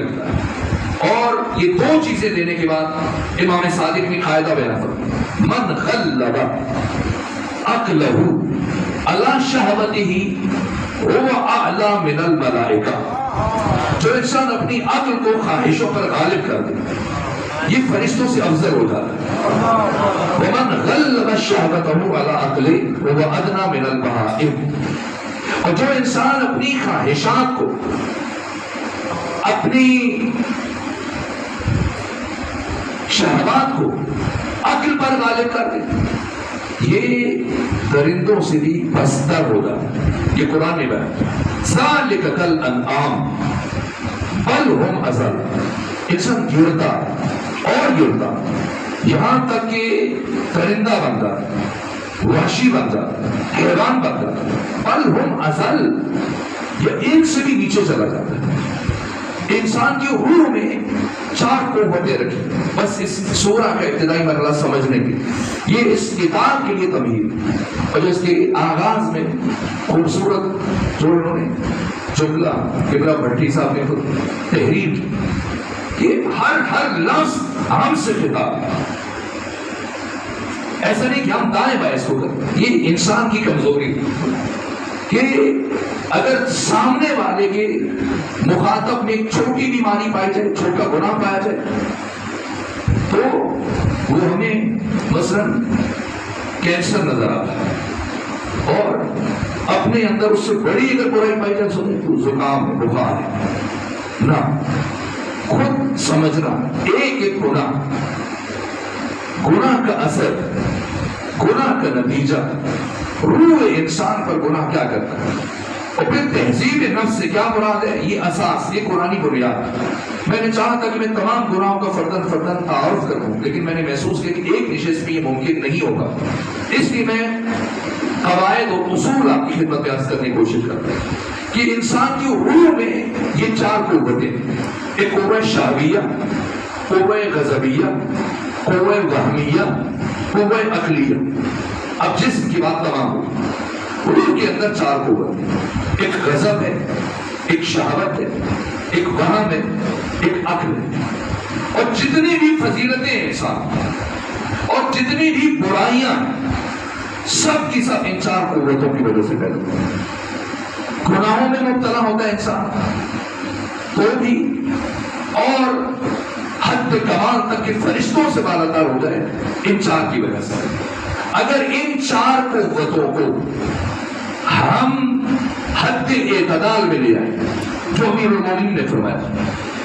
رکھتا ہے. اور یہ دو چیزیں دینے کے بعد امام صادق نے قاعدہ بیان فرمایا من غلب عقلہ علی شہوتہ هو اعلی من الملائکہ. جو انسان اپنی عقل کو خواہشوں پر غالب کر دے یہ فرشتوں سے افضل ہو جاتا ہے. ومن غلب شہوتہ علی عقلہ هو ادنی من البہائم. اور جو انسان اپنی خواہشات کو اپنی شہوات کو عقل پر غالب کر دے یہ درندوں سے بھی پستر ہوگا. یہ قرآن میں بیان ذالک کالانعام بل ہم اضل. انسان گرتا اور گرتا یہاں تک کہ درندہ بن جاتا وحشی بن جاتا حیوان بن جاتا بل ہم اضل یا ایک سے بھی نیچے چلا جاتا ہے. انسان کی روح میں 4 قوتیں رکھی. بس اس سورہ کا ابتدائی مرحلہ سمجھنے کے یہ اس کتاب کے لیے تمہید. اور جو اس کے آغاز میں خوبصورت جو انہوں نے جملہ قبلہ بھٹی صاحب نے خود تحریر کہ ہر لفظ ہم سے خطاب. ایسا نہیں کہ ہم دائیں بائیں اس کو کریں. یہ انسان کی کمزوری کہ اگر سامنے والے کے مخاطب میں ایک چھوٹی بیماری پائی جائے چھوٹا گناہ پایا جائے تو وہ ہمیں مثلا کینسر نظر آتا ہے اور اپنے اندر اس سے بڑی اگر برائی پائی جائے سنیں تو زکام ہے بخار ہے نہ. خود سمجھنا ایک ایک گناہ کا اثر گناہ کا نتیجہ روح انسان پر گناہ کیا کرتا ہے اور پھر تہذیب نفس سے کیا مراد ہے. یہ اساس یہ قرآنی بنیاد. میں نے چاہا تھا کہ میں تمام گناہوں کا فردن تعارف کروں لیکن میں نے محسوس کیا کہ ایک نشست میں یہ ممکن نہیں ہوگا. اس لیے میں قواعد اور اصول آپ کی خدمت میں عرض کرنے کی کوشش کرتا ہوں کہ انسان کی روح میں یہ 4 قوتیں ایک قوہ شہویہ قوہ غضبیہ قوہ وہمیہ قوہ عقلیہ. اب جسم کی بات تمام ہوئی روح کے اندر 4 قوت ایک غضب ہے ایک شہوت ہے ایک وہم ہے ایک عقل ہے. اور جتنی بھی فضیلتیں انسان اور جتنی بھی برائیاں سب کی سب ان 4 قوتوں کی وجہ سے پیدا ہوتی ہیں. گناہوں میں مبتلا ہوتا ہے انسان تو بھی اور حد کمال تک کہ فرشتوں سے بالاتر ہو جائے ان 4 کی وجہ سے. اگر ان 4 قوتوں کو ہم حد اعتدال میں لے آئے جو امیر المومنین نے فرمایا